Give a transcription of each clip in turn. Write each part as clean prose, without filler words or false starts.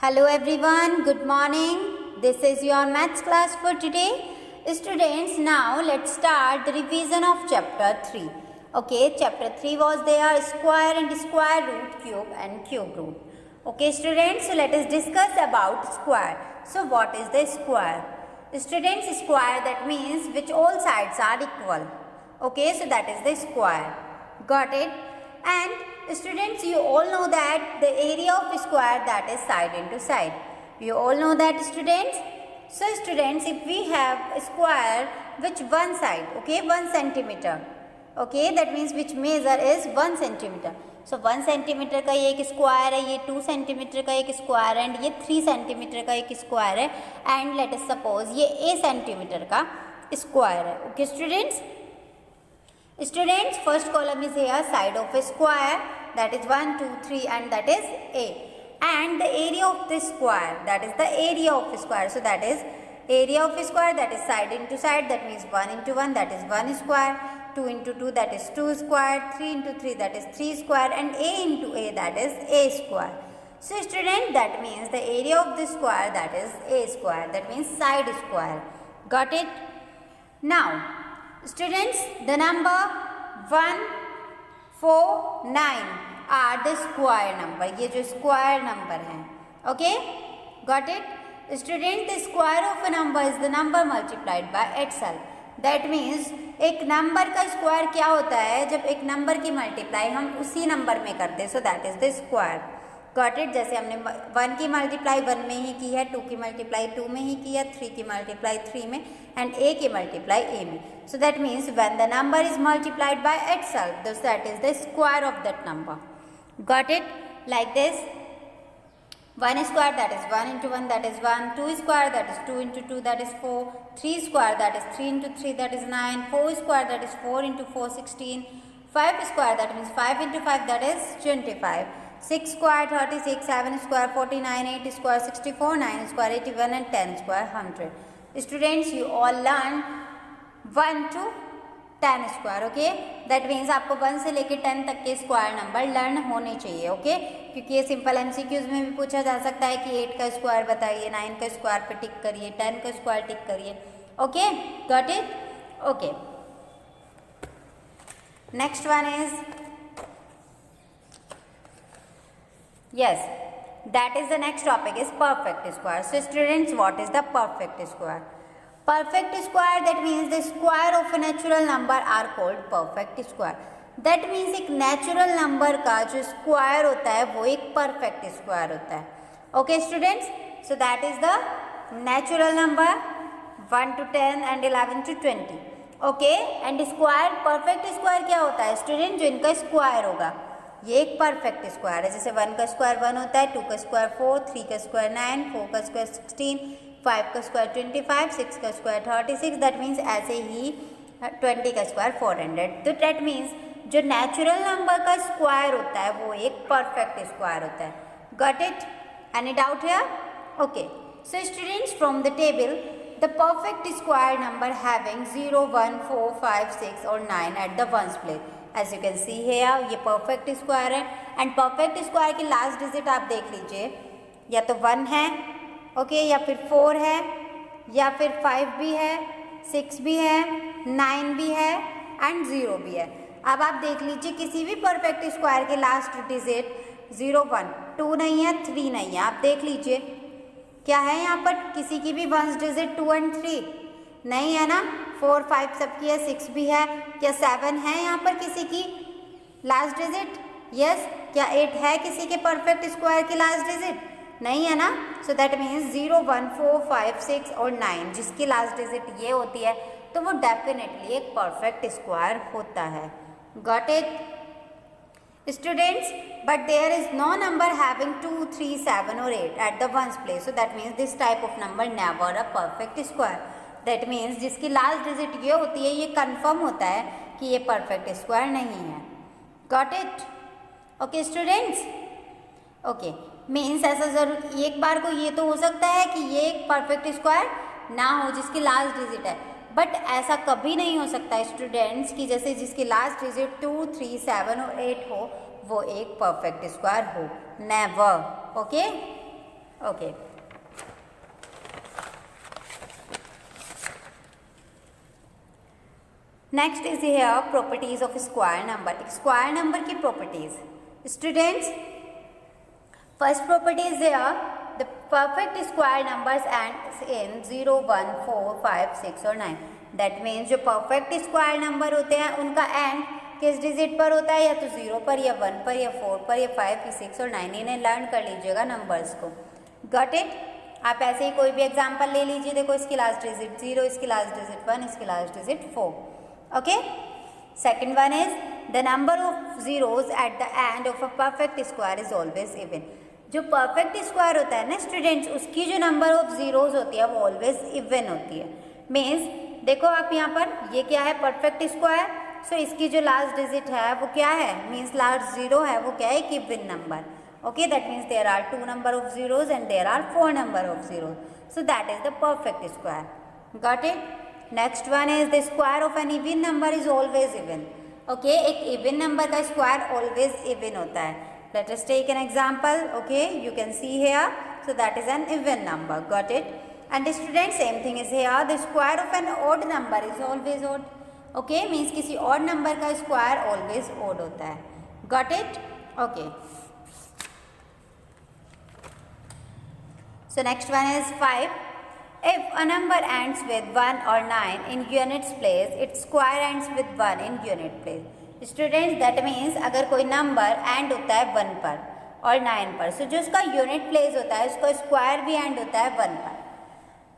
Hello everyone, good morning. This is your maths class for today. Students, now let's start the revision of chapter 3. Okay, chapter 3 was there square and square root, cube and cube root. Okay students, so let us discuss about square. So what is the square? Students, square that means which all sides are equal. Okay, so that is the square. Got it? And students, you all know that the area of square, that is side into side. You all know that, students. So students, if we have a square which one side, okay, 1 centimeter, okay, that means which measure is 1 centimeter. So 1 centimeter का ये एक square है, ये 2 centimetre का एक square है, and ये 3 centimetre का एक स्क्वायर है, एंड लेट अस सपोज ये a सेंटीमीटर का स्क्वायर है. Okay students, first column is here side of a square, that is 1 2 3 and that is a, and the area of this square, that is the area of square. So that is area of square, that is side into side, that means 1 into 1, that is 1 square, 2 into 2, that is 2 square, 3 into 3, that is 3 square, and a into a, that is a square. So student, that means the area of this square, that is a square, that means side square. Got it? Now students, the number 1 4 9 are the square number. ये जो square number है. Okay, got it? Student, the square of a number is the number multiplied by itself. That means एक number का square क्या होता है? जब एक नंबर की मल्टीप्लाई हम उसी नंबर में करते हैं, so that is the square. Got it? जैसे हमने 1 की मल्टीप्लाई 1 में ही की है, 2 की मल्टीप्लाई 2 में ही की है, 3 की मल्टीप्लाई 3 में, एंड a की मल्टीप्लाई a में. सो that means when the number is multiplied by itself, that is the square of that number. Got it? Like this, 1 square, that is 1 into 1, that is 1, 2 square, that is 2 into 2, that is 4, 3 square, that is 3 into 3, that is 9, 4 square, that is 4 into 4, 16, 5 square, that means 5 into 5, that is 25, 6 square 36, 7 square 49, 8 square 64, 9 square 81 and 10 square 100. Students, you all learn 1 to 10 square. Okay, that means आपको 1 से लेके 10 तक के square number learn होने चाहिए. Okay, क्योंकि ये simple MCQs में भी पूछा जा सकता है कि 8 का स्क्वायर बताइए, 9 का स्क्वायर पे टिक करिए, 10 का स्क्वायर टिक करिए. Okay, got it? Okay, next one is, yes, that is the next topic is perfect square. So students, what is the perfect square? Perfect square, that means the square of a natural number are called perfect square. That means एक natural number का जो square होता है वो एक perfect square होता है. Okay students, so that is the natural number 1 to 10 and 11 to 20. Okay, and square, perfect square क्या होता है students? जो इनका square होगा, ये एक परफेक्ट स्क्वायर है. जैसे 1 का स्क्वायर 1 होता है, 2 का स्क्वायर 4, 3 का स्क्वायर 9, 4 का स्क्वायर 16, 5 का स्क्वायर 25, 6 का स्क्वायर 36. दैट मीन्स ऐसे ही 20 का स्क्वायर 400. तो दैट मीन्स जो नेचुरल नंबर का स्क्वायर होता है वो एक परफेक्ट स्क्वायर होता है. Got it? Any doubt here? Okay, so students, from the table the perfect square number having 0 1 4 5 6 और 9 at the ones place. As you can see here, ये परफेक्ट स्क्वायर है, एंड परफेक्ट स्क्वायर की last digit आप देख लीजिए, या तो 1 है, ओके, या फिर 4 है, या फिर 5 भी है, 6 भी है, 9 भी है, एंड 0 भी है. अब आप देख लीजिए किसी भी परफेक्ट स्क्वायर के लास्ट डिजिट 0 1 2 नहीं है, 3 नहीं है. आप देख लीजिए क्या है यहाँ पर, किसी की भी वंस डिजिट 2 and 3 नहीं है ना, 4 5 सबकी है, 6 भी है, क्या 7 है यहाँ पर किसी की लास्ट डिजिट? यस. क्या 8 है किसी के परफेक्ट स्क्वायर की लास्ट डिजिट? नहीं है ना. सो दैट मीन्स 0 1 4 5 6 और 9 जिसकी लास्ट डिजिट ये होती है तो वो डेफिनेटली एक परफेक्ट स्क्वायर होता है. Got it students? But there is no number having 2 3 7 और 8 at the ones place. So that means this type of number never a perfect square. That means जिसकी लास्ट डिजिट ये होती है ये confirm होता है कि ये परफेक्ट स्क्वायर नहीं है. Got it? Okay students? Okay, means ऐसा जरूर एक बार को ये तो हो सकता है कि ये एक परफेक्ट स्क्वायर ना हो जिसकी लास्ट डिजिट है, बट ऐसा कभी नहीं हो सकता स्टूडेंट्स कि जैसे जिसकी लास्ट डिजिट 2 3 7 और 8 हो वो एक परफेक्ट स्क्वायर हो. Never. Okay, Okay. Next is here properties of square number. Square number की properties. Students, first property is here the perfect square numbers ends in 0, 1, 4, 5, 6 और 9. That means जो perfect square number होते हैं उनका end किस digit पर होता है, या तो 0 पर या 1 पर या 4 पर या 5 या 6 और 9. इन्हें लर्न कर लीजिएगा नंबर्स को. Got it. आप ऐसे ही कोई भी एग्जांपल ले लीजिए. देखो इसकी लास्ट डिजिट 0, इसकी लास्ट डिजिट 1, इसकी last digit 4. Okay. Second one is the number of zeros at the end of a perfect square is always even. जो परफेक्ट स्क्वायर होता है ना स्टूडेंट्स, उसकी जो नंबर ऑफ जीरोज होती है वो ऑलवेज इवन होती है. मीन्स देखो आप यहाँ पर ये क्या है, परफेक्ट स्क्वायर. सो इसकी जो लास्ट डिजिट है वो क्या है, मीन्स लास्ट जीरो है, वो क्या है, एक even number. Okay, that means there are 2 number of zeros and there are 4 number of zeros. So that is the perfect square. Got it. Next one is the square of an even number is always even. Okay, एक even number का square always even होता है. Let us take an example. Okay, you can see here. So that is an even number. Got it. And student same thing is here. The square of an odd number is always odd. Okay, means किसी और number का square always odd होता है. Got it. Okay. So next one is 5. If a number ends with 1 or 9 in units place, its square ends with 1 in unit place. Students, that means अगर कोई number and होता है 1 पर और 9 पर, सो जो उसका यूनिट प्लेस होता है उसका स्क्वायर भी एंड होता है 1 पर.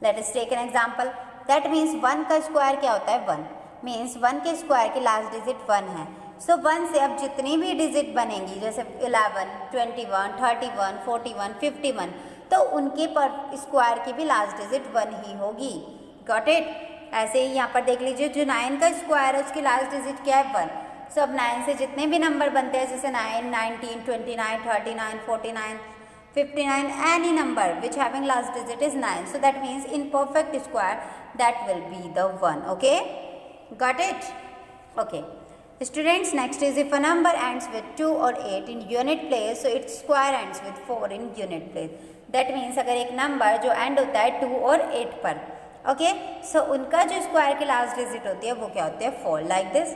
Let us take an example. That means 1 का स्क्वायर क्या होता है, 1. मीन्स 1 के स्क्वायर की लास्ट डिजिट 1 है. सो 1 से अब जितनी भी डिजिट बनेंगी, जैसे 11, 21, 31, 41, 51, तो उनके पर स्क्वायर की भी लास्ट डिजिट 1 ही होगी. Got it. ऐसे ही यहाँ पर देख लीजिए, जो 9 का स्क्वायर है उसकी लास्ट डिजिट क्या है, 1. सो अब 9 से जितने भी नंबर बनते हैं, जैसे 9, 19, 29, 39, 49, 59, any number which having last digit is 9. So that means in perfect square that will be the 1. Okay, got it. Okay. Students, next is if a number ends with 2 or 8 in unit place, so its square ends with 4 in unit place. That means अगर एक number जो and होता है 2 और 8 पर, okay, सो उनका जो square की लास्ट डिजिट होती है वो क्या होती है, 4. Like this.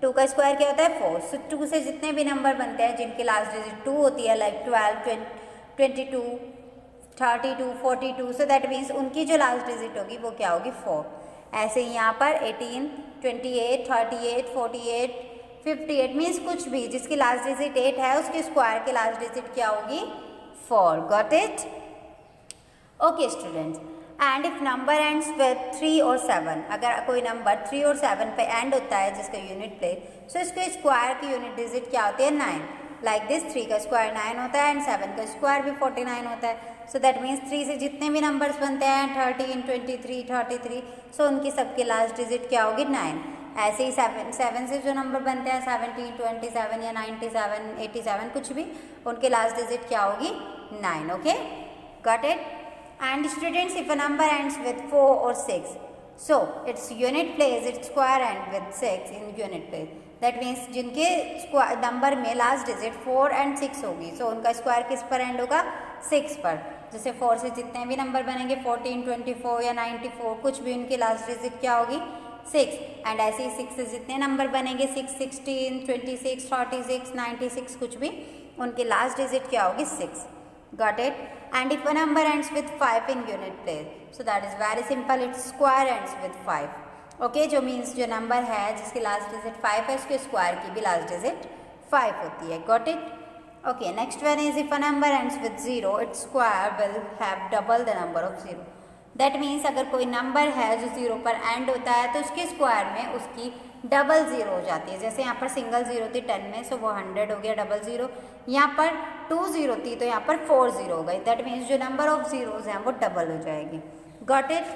2 का स्क्वायर क्या होता है, 4. सो 2 से जितने भी नंबर बनते हैं जिनकी लास्ट डिजिट 2 होती है, लाइक 12, 22, 32, 42, सो दैट मीन्स उनकी जो लास्ट डिजिट होगी वो क्या होगी, 4. ऐसे ही यहाँ पर 18, 28, 38, 48, 58 मीन्स कुछ भी जिसकी लास्ट डिजिट 8 है उसके स्क्वायर की लास्ट डिजिट क्या होगी, 4. Got it. Okay students. And if number ends with 3 और 7, अगर कोई नंबर 3 और 7 पे एंड होता है जिसका यूनिट प्लेस, सो इसके स्क्वायर की यूनिट डिजिट क्या होती है, 9. Like this. 3 का स्क्वायर 9 होता है एंड 7 का स्क्वायर भी 49 होता है. सो दैट मीन्स 3 से जितने भी नंबर्स बनते हैं 13, 23, 33, सो उनकी सबकी लास्ट डिजिट क्या होगी, 9. ऐसे ही 7 से जो नंबर बनते हैं 17, 27 या 97, 87 कुछ भी, उनके लास्ट डिजिट क्या होगी, 9. Okay, got it. And students, if a number ends with 4 और 6, so its unit place its square and with 6 in unit place. That means जिनके नंबर में लास्ट डिजिट 4 और 6 होगी, सो उनका स्क्वायर किस पर एंड होगा, 6 पर. जैसे 4 से जितने भी नंबर बनेंगे 14, 24 या 94 कुछ भी, उनकी लास्ट डिजिट क्या होगी, 6. एंड ऐसे ही 6 से जितने नंबर बनेंगे 6, 16, 26, 46, 96 कुछ भी, उनकी लास्ट डिजिट क्या होगी, 6. Got it. And if a number ends with 5 in unit place, so that is very simple, its square ends with 5. Okay, जो मीन्स जो नंबर है जिसकी लास्ट डिजिट 5 है उसके स्क्वायर की भी लास्ट डिजिट 5 होती है. Got it. Okay, next one is if a number ends with 0, its square will have double the number of 0. That means अगर कोई नंबर है जो 0 पर एंड होता है तो उसके स्क्वायर में उसकी डबल 0 हो जाती है. जैसे यहाँ पर सिंगल 0 थी 10 में, सो वो 100 हो गया, डबल 0. यहाँ पर 2 0 थी तो यहाँ पर 4 0 हो गई. दैट मीन्स जो नंबर ऑफ जीरोज हैं वो डबल हो जाएगी. Got it.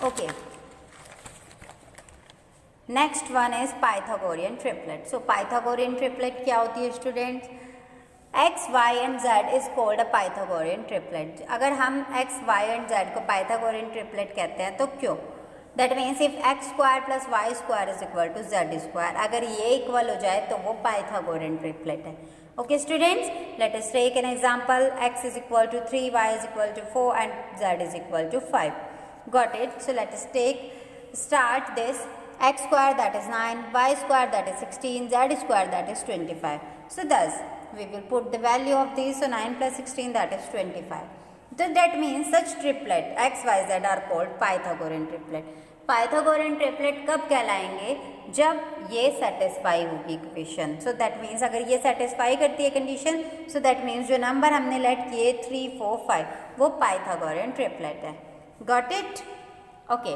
Okay. Next one is Pythagorean triplet. So Pythagorean triplet क्या होती है students, x, y and z is called a Pythagorean triplet. अगर हम x, y एंड z को पाइथागोरियन ट्रिपलेट कहते हैं तो क्यों, that means if x square plus y square is equal to z square, अगर ये इक्वल हो जाए तो वो पाइथागोरियन ट्रिपलेट है. Okay students, let us take an example. X is equal to 3, y is equal to 4 and z is equal to 5. Got it? So let us start this. X square, that is 9, y square, that is 16, z square, that is 25. So thus we will put the value of these. So 9 plus 16, that is 25. So that means such triplet x, y, z are called Pythagorean triplet. Pythagorean triplet कब कहलाएंगे? जब ये satisfy होगी equation. So that means अगर ये satisfy करती है condition, so that means जो नंबर हमने लेट किए 3, 4, 5 वो पाइथागोरियन ट्रिपलेट है. Got it? Okay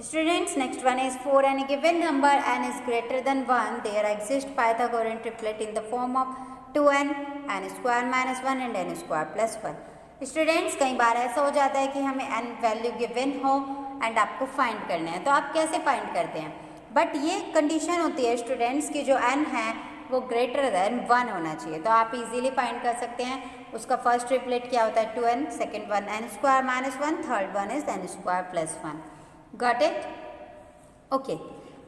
students, next one is for any given number n is greater than 1 there exists Pythagorean triplet in the form of 2n, n square minus 1 and n square plus 1. Students कई बार ऐसा हो जाता है कि हमें n value given हो and आपको find करना है, तो आप कैसे फाइंड करते हैं? बट ये कंडीशन होती है स्टूडेंट्स की जो n है वो ग्रेटर देन 1 होना चाहिए. तो आप इजीली फाइंड कर सकते हैं. उसका फर्स्ट ट्रिपलेट क्या होता है? 2n, second one n square minus 1, third one is n square plus 1. Got it? Okay.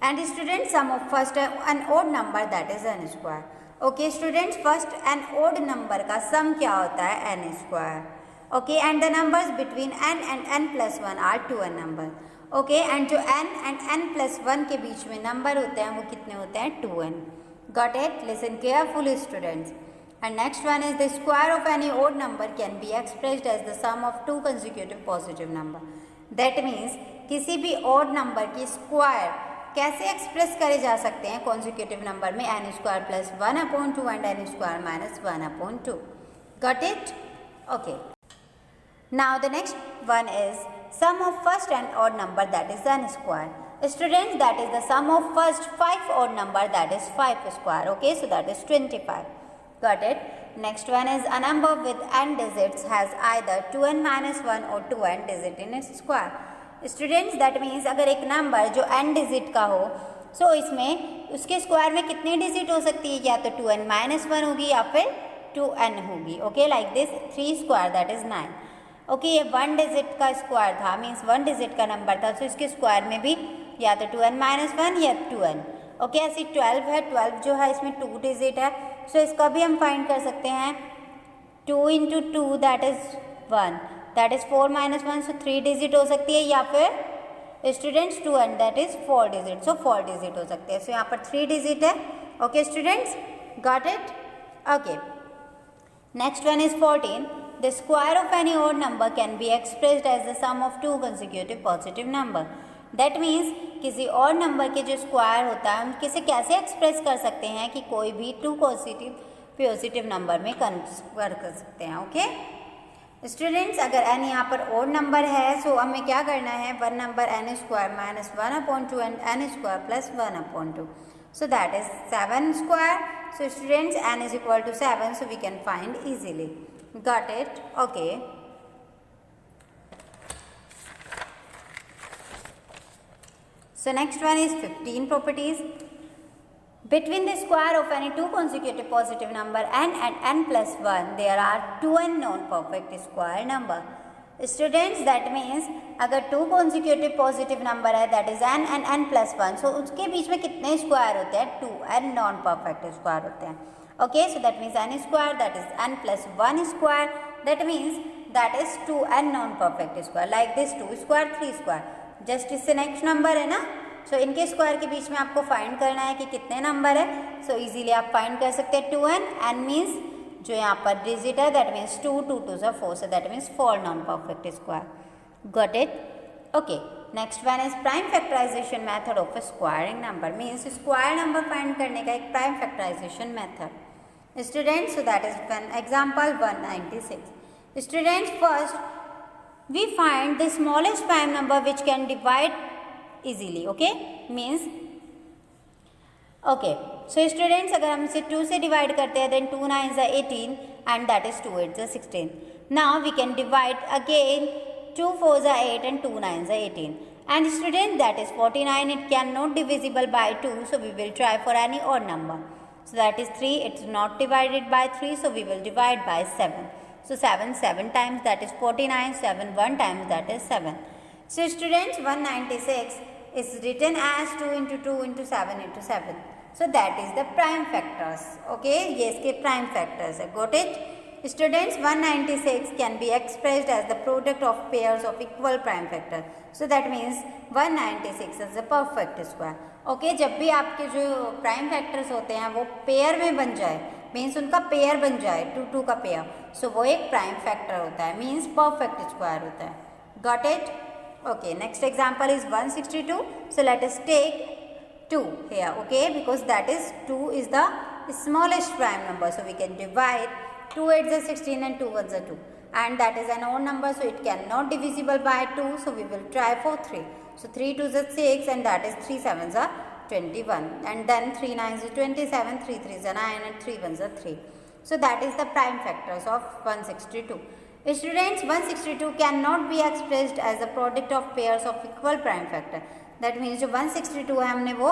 And student sum of first an odd number that is n square. Okay students, first an odd number का sum क्या होता है? n square. Okay, and the numbers between n and n plus 1 are 2n number. Okay, and जो n and n plus 1 के बीच में number होते हैं वो कितने होते हैं? 2n. Got it? Listen carefully students. And next one is the square of any odd number can be expressed as the sum of two consecutive positive number. That means किसी भी odd number की square कैसे express करे जा सकते हैं consecutive number में? n square plus 1 upon 2 and n square minus 1 upon 2. Got it? Okay. Now the next one is sum of first and odd number that is n square. Students, that is the sum of first 5 odd number that is 5 square. Okay, so that is 25. Got it? Next one is a number with n digits has either 2n minus 1 or 2n digit in its square. Students, that means अगर एक number जो n digit का हो, so इसमें उसके square में कितनी digit हो सकती है? या तो 2n minus 1 होगी या फिर 2n होगी. Okay, like this 3 square that is 9. Okay, ये 1 डिजिट का स्क्वायर था, मीन्स 1 डिजिट का नंबर था, तो इसके स्क्वायर में भी या तो 2n माइनस 1 या 2n. ओके, ऐसी 12 है, 12 जो है इसमें 2 डिजिट है, सो इसका भी हम फाइंड कर सकते हैं. 2 into 2 that is 1, that is 4 minus 1, so 3 digit हो सकती है, या फिर students 2n that is 4 digit, so 4 digit हो सकते हैं. सो यहाँ पर 3 डिजिट है. Okay students, got it? Okay, next one is 14. The square of any odd number can be expressed as the sum of two consecutive positive number. That means किसी और number के जो स्क्वायर होता है हम किसे कैसे एक्सप्रेस कर सकते हैं कि कोई भी 2 पॉजिटिव नंबर में कन्वर्ट कर सकते हैं. ओके स्टूडेंट्स, अगर n यहाँ पर ओड नंबर है, सो हमें क्या करना है? One number n square minus 1 upon 2 and n square plus 1 upon 2. So that is 7 square. So students, n is equal to 7, so we can find easily. Got it? Okay. So next one is 15 properties. Between the square of any two consecutive positive number n and n plus 1, there are 2n non-perfect square number. Students, that means अगर 2 consecutive positive number है that is n and n plus 1, so उसके बीच में कितने square होते हैं? 2n non-perfect square होते हैं. Okay, so that means n square, that is n plus 1 square, that means that is 2n non-perfect square. Like this 2 square, 3 square, just इससे next number है ना, so इनके स्क्वायर के बीच में आपको फाइंड करना है कि कितने नंबर है. so इजीली आप फाइंड कर सकते हैं 2n. n मीन्स जो यहाँ पर डिजिट है that means 2, 2 2 is 4, so that means 4 non-perfect square. Got it? Okay. Next one is prime factorisation method of squaring number. Means square number find करने का एक prime factorisation method. Students, so that is one example 196. Students, first we find the smallest prime number which can divide easily. Okay, means okay, so students अगर हम इसे 2 से divide करते हैं then 2 9s are 18 and that is 2 8s are 16. Now we can divide again 2 4s are 8 and 2 9s are 18. And students, that is 49. It cannot divisible by 2, so we will try for any odd number. So that is 3, it's not divided by 3, so we will divide by 7. So 7 times, that is 49, 7 1 times, that is 7. So students, 196 is written as 2 into 2 into 7 into 7. So that is the prime factors. Okay, ये इसके prime factors है. Got it? Students, 196 can be expressed as the product of pairs of equal prime factor. So that means 196 is the perfect square. Okay, जब भी आपके जो prime factors होते हैं वो पेयर में बन जाए, मीन्स उनका पेयर बन जाए, 2 का पेयर, सो वो एक प्राइम फैक्टर होता है, मीन्स परफेक्ट स्क्वायर होता है. Got it? Okay, next example is 162. सो let us take 2 here, okay, because that is 2 is the smallest prime number, so we can divide 2 8s are 16 and 2 1s are 2, and that is an odd number, so it cannot divisible by 2, so we will try for 3. So 3 2s are 6, and that is 3 7s are 21, and then 3 9s is 27, 3 3s are 9, and 3 1s are 3. So that is the prime factors of 162. Students, 162 cannot be expressed as a product of pairs of equal prime factor. That means जो 162 है हमने वो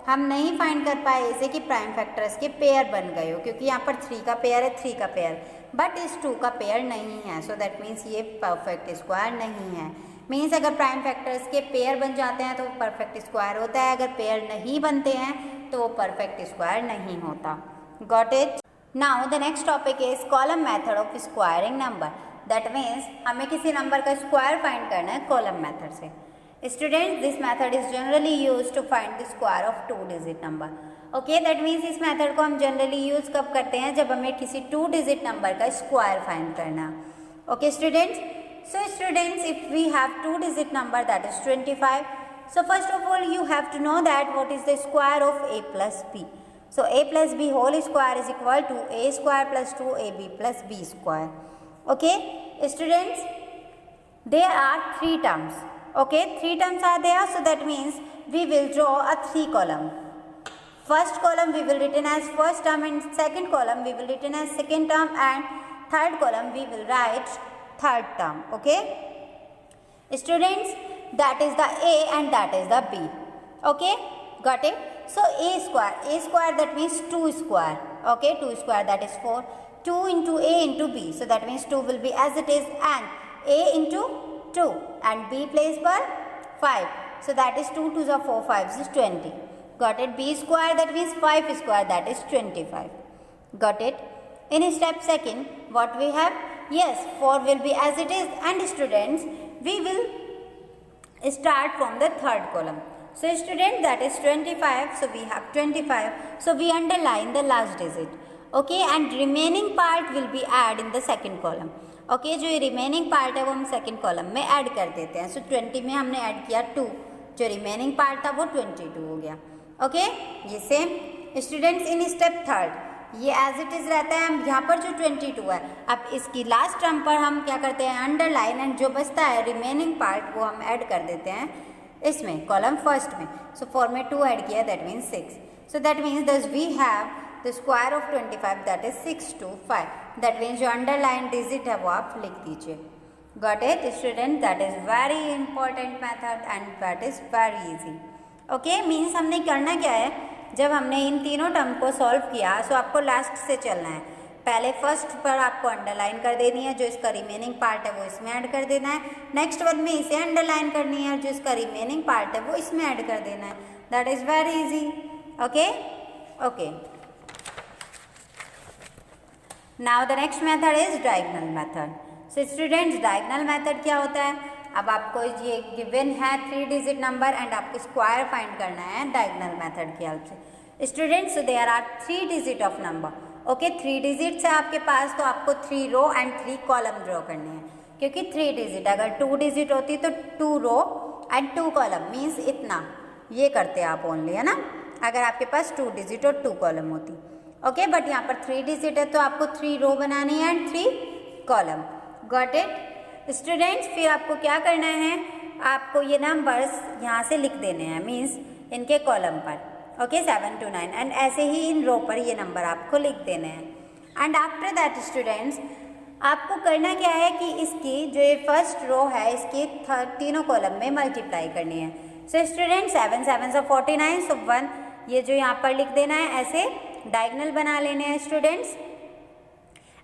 हम नहीं find कर पाए ऐसे कि प्राइम फैक्टर्स के पेयर बन गए हो, क्योंकि यहाँ पर 3 का पेयर है, 3 का पेयर, बट इस 2 का पेयर नहीं है. सो दैट मीन्स ये परफेक्ट स्क्वायर नहीं है. मीन्स अगर प्राइम फैक्टर्स के पेयर बन जाते हैं तो वो परफेक्ट स्क्वायर होता है, अगर पेयर नहीं बनते हैं तो वो परफेक्ट स्क्वायर नहीं होता. Got it? Now the next topic is column method of squaring number. That means हमें किसी नंबर का स्क्वायर फाइंड करना है कॉलम मेथड से. Students, this method is generally used to find the square of 2-digit number. Okay, that means इस method को हम generally use कब करते हैं, जब हमें किसी 2-digit नंबर का स्क्वायर फाइंड करना. Okay students, so students, if we have 2-digit number that is 25, so first of all you have to know that what is the square of a plus b. So a plus b whole square is equal to a square plus 2ab plus b square. Okay students, there are 3 terms. Okay, 3 terms are there, so that means we will draw a 3 column. First column we will written as first term, and second column we will written as second term, and third column we will write third term. Okay students, that is the a and that is the b. Okay, got it? So a square that means 2 square. Okay, 2 square that is 4. 2 into a into b, so that means 2 will be as it is, and a into 2 and b place per 5, so that is 2 2s are 4, 5 is 20. Got it? B square that means 5 square that is 25. Got it? In step second what we have, yes, 4 will be as it is, and students we will start from the third column. So student, that is 25, so we have 25, so we underline the last digit. Okay, and remaining part will be add in the second column. Okay, जो ये remaining part है वो हम second column में add कर देते हैं. सो 20 में हमने ऐड किया 2, जो रिमेनिंग पार्ट था वो 22 हो गया. ओके, ये same students in step third ये एज इट इज़ रहता है. हम यहाँ पर जो 22 है, अब इसकी लास्ट टर्म पर हम क्या करते हैं, अंडरलाइन, एंड जो बचता है रिमेनिंग पार्ट वो हम ऐड कर देते हैं इसमें कॉलम फर्स्ट में. सो 4 में 2 ऐड किया, that means 6. So that means thus we have the square of 25 that is 625. that means जो underline digit है वो आप लिख दीजिए. got it student? that is very important method and that is very easy. okay, means हमने करना क्या है, जब हमने इन तीनों टर्म को सॉल्व किया सो आपको लास्ट से चलना है. पहले फर्स्ट पर आपको अंडरलाइन कर देनी है, जो इसका रिमेनिंग पार्ट है वो इसमें ऐड कर देना है. नेक्स्ट वन में इसे अंडरलाइन करनी है, जो इसका रिमेनिंग पार्ट है वो इसमें ऐड कर देना है. That is very easy. Okay okay, now the next method is diagonal method. So students, diagonal method क्या होता है, अब आपको ये गिवन है 3 डिजिट नंबर एंड आपको स्क्वायर फाइंड करना है डायगोनल मेथड की हेल्प से. Students, so there are 3 digit of number. Okay, 3 digits है आपके पास, तो आपको 3 रो एंड 3 कॉलम ड्रॉ करने हैं, क्योंकि 3 डिजिट, अगर 2 डिजिट होती तो 2 रो एंड 2 कॉलम मीन्स इतना, ये करते आप ओनली, है ना, अगर आपके पास 2 डिजिट और 2 कॉलम होती. ओके, बट यहाँ पर 3 डिजिट है तो आपको 3 रो बनानी है and 3 column. Got it students? फिर आपको क्या करना है, आपको ये नंबर्स यहाँ से लिख देने हैं, मीन्स इनके कॉलम पर. ओके, 7 to 9, एंड ऐसे ही इन रो पर ये नंबर आपको लिख देने हैं. एंड आफ्टर दैट स्टूडेंट्स, आपको करना क्या है कि इसकी जो ये फर्स्ट रो है इसकी तीनों कॉलम में मल्टीप्लाई करनी है. सो स्टूडेंट, 7 7 49, सो 1 ये जो यहाँ पर लिख देना है, ऐसे डायगोनल बना लेने हैं स्टूडेंट्स.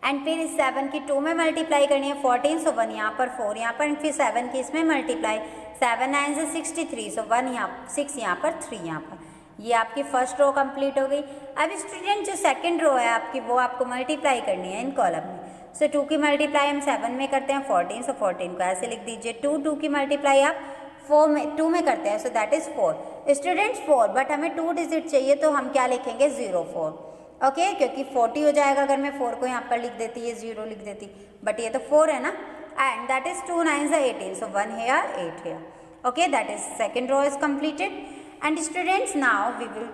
एंड फिर इस 7 की 2 में मल्टीप्लाई करनी है 14, सो 1 यहाँ पर, 4 यहाँ पर, फिर 7 की इसमें मल्टीप्लाई, 7 9 से 63, सो 1 यहाँ 6 यहाँ पर, 3 यहाँ पर. ये आपकी फर्स्ट रो कंप्लीट हो गई। अब स्टूडेंट जो सेकंड रो है आपकी वो आपको मल्टीप्लाई करनी है इन कॉलम में। सो 2 की मल्टीप्लाई हम 7 में करते हैं 14, सो 14 को ऐसे लिख दीजिए। 2 की मल्टीप्लाई आप 2 में करते हैं, so that is 4 students 4, but हमें 2 डिजिट चाहिए तो हम क्या लिखेंगे 04, ओके क्योंकि 40 हो जाएगा अगर मैं 4 को यहाँ पर लिख देती, ये 0 लिख देती, बट ये तो 4 है ना, and that is 2 9s are 18, so 1 here 8 here, okay, that is second row is completed. And students now we will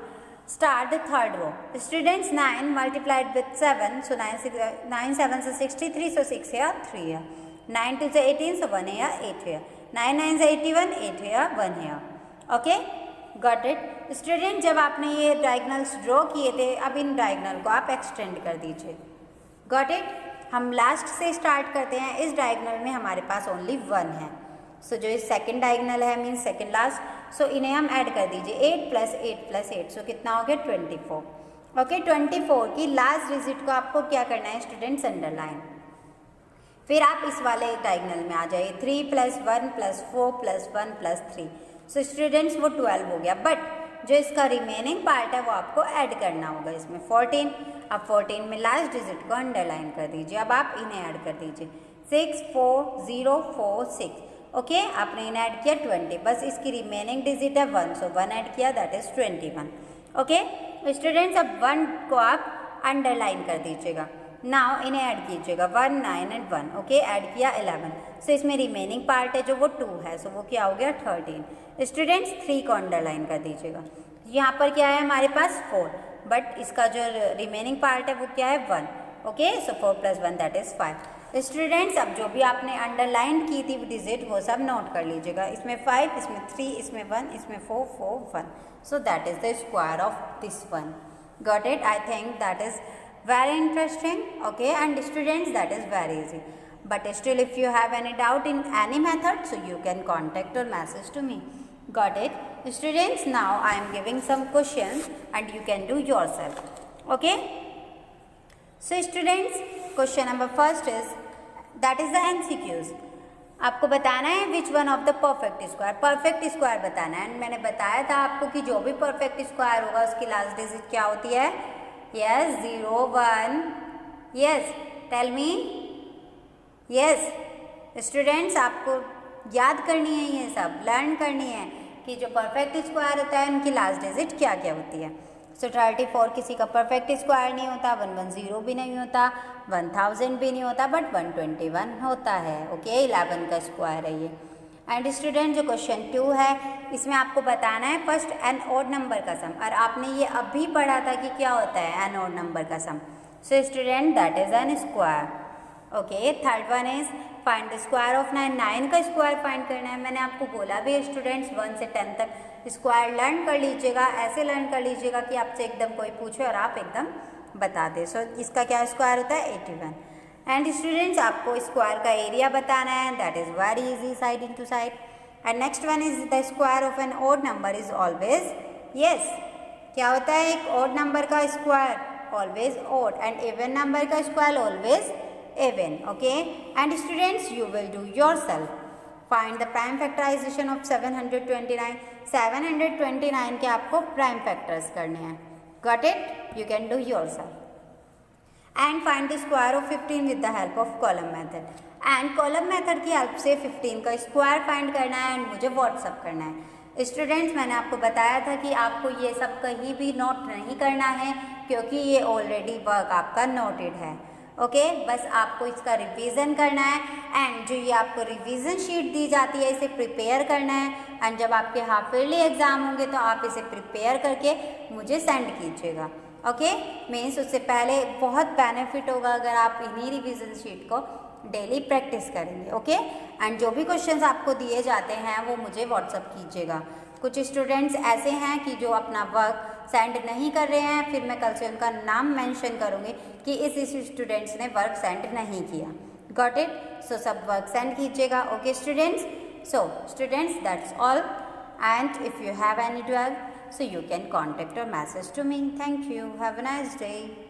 start the third row. Students 9 multiplied with 7, so 9 7s are 63, so 6 here 3 here, 9 2s are 18, so 1 here 8 here, 9 9s are 81, 8 here 1 here, okay, got it. Student जब आपने ये diagonals draw किए थे, अब इन diagonal को आप extend कर दीजिए। Got it. हम लास्ट से स्टार्ट करते हैं। इस डायगनल में हमारे पास ओनली 1 है, सो जो इस सेकंड डायगनल है मीन सेकंड लास्ट, सो इन्हें हम ऐड कर दीजिए 8 + 8 + 8, सो कितना हो गया 24, ओके। 24 की लास्ट डिजिट को आपको क्या करना है स्टूडेंट्स अंडरलाइन, फिर आप इस वाले डायगनल में आ जाइए 3 + 1 + 4 + 1 + 3, सो स्टूडेंट्स वो 12 हो गया, बट जो इसका रिमेनिंग पार्ट है वो आपको ऐड करना होगा इसमें 14। अब 14 में लास्ट डिजिट को अंडरलाइन कर दीजिए। अब आप इन्हें ऐड कर दीजिए 6 4 0 4 6, ओके। आपने इन्हें ऐड किया 20, बस इसकी रिमेनिंग डिजिट है 1, सो 1 ऐड किया दैट इज 21, ओके। स्टूडेंट्स अब 1 को आप अंडरलाइन कर दीजिएगा। नाउ इन्हें ऐड कीजिएगा 1 9 एंड 1, ओके, ऐड किया 11, सो इसमें रिमेनिंग पार्ट है जो वो 2 है, सो वो क्या हो गया 13। स्टूडेंट्स 3 को अंडरलाइन कर दीजिएगा। यहाँ पर क्या है हमारे पास 4, बट इसका जो रिमेनिंग पार्ट है वो क्या है 1, okay, so 4 + 1 that is 5। Students अब जो भी आपने अंडरलाइन की थी डिजिट वो सब नोट कर लीजिएगा। इसमें 5, इसमें 3, इसमें 1, इसमें 4 4 1, सो that is the square of this one. Got it. I think that is very interesting, okay, and students that is very easy, but still if you have any doubt in any method, so you can contact or message to me. Got it students? Now I am giving some questions and you can do yourself, okay. So students, question number first is that is the MCQs। आपको बताना है which one of the perfect square, perfect square बताना है। And मैंने बताया था आपको कि जो भी परफेक्ट स्क्वायर होगा उसकी लास्ट डिजिट क्या होती है, yes 0 1, yes tell me, yes students आपको याद करनी है, ये सब लर्न करनी है कि जो परफेक्ट स्क्वायर होता है उनकी लास्ट डिजिट क्या क्या होती है। सो 34 किसी का परफेक्ट स्क्वायर नहीं होता, 110 भी नहीं होता, 1000 भी नहीं होता, बट 121 होता है, ओके। 11 का स्क्वायर है ये। एंड स्टूडेंट जो क्वेश्चन 2 है इसमें आपको बताना है फर्स्ट एन ऑड नंबर का सम, और आपने ये अभी पढ़ा था कि क्या होता है एन ऑड नंबर का सम। So student that is n square, okay. Third one is find the square of 9, 9 का स्क्वायर फाइंड करना है। मैंने आपको बोला भी स्टूडेंट्स 1 से 10 तक स्क्वायर लर्न कर लीजिएगा, ऐसे लर्न कर लीजिएगा कि आपसे एकदम कोई पूछे और आप एकदम बता दें। सो इसका क्या स्क्वायर होता है 81। एंड स्टूडेंट्स आपको स्क्वायर का एरिया बताना है, that is very easy, side into side. And next one is the square of an odd number is always, yes क्या होता है एक ऑड नंबर का square always odd, and even number का square always even, okay. And students you will do yourself, find the prime factorization of 729, 729 के आपको prime factors करने हैं। Got it, you can do yourself. And find the square of 15 with the help of column method, and column method की help से 15 का square find करना है and मुझे व्हाट्सअप करना है। स्टूडेंट्स मैंने आपको बताया था कि आपको ये सब कहीं भी नोट नहीं करना है क्योंकि ये ऑलरेडी वर्क आपका नोटेड है, ओके। बस आपको इसका रिवीजन करना है, एंड जो ये आपको रिवीजन शीट दी जाती है इसे प्रिपेयर करना है, एंड जब आपके हाफ ईयरली एग्जाम होंगे तो आप इसे प्रिपेयर करके मुझे सेंड कीजिएगा, ओके। मीन्स उससे पहले बहुत बेनिफिट होगा अगर आप इन्हीं रिवीजन शीट को डेली प्रैक्टिस करेंगे, ओके। एंड जो भी क्वेश्चंस आपको दिए जाते हैं वो मुझे व्हाट्सअप कीजिएगा। कुछ स्टूडेंट्स ऐसे हैं कि जो अपना वर्क सेंड नहीं कर रहे हैं, फिर मैं कल से उनका नाम मेंशन करूँगी कि इस स्टूडेंट्स ने वर्क सेंड नहीं किया। Got it. सो सब वर्क सेंड कीजिएगा, okay students. So students that's all, and if you have any doubt so you can contact or message to me. Thank you. Have a nice day.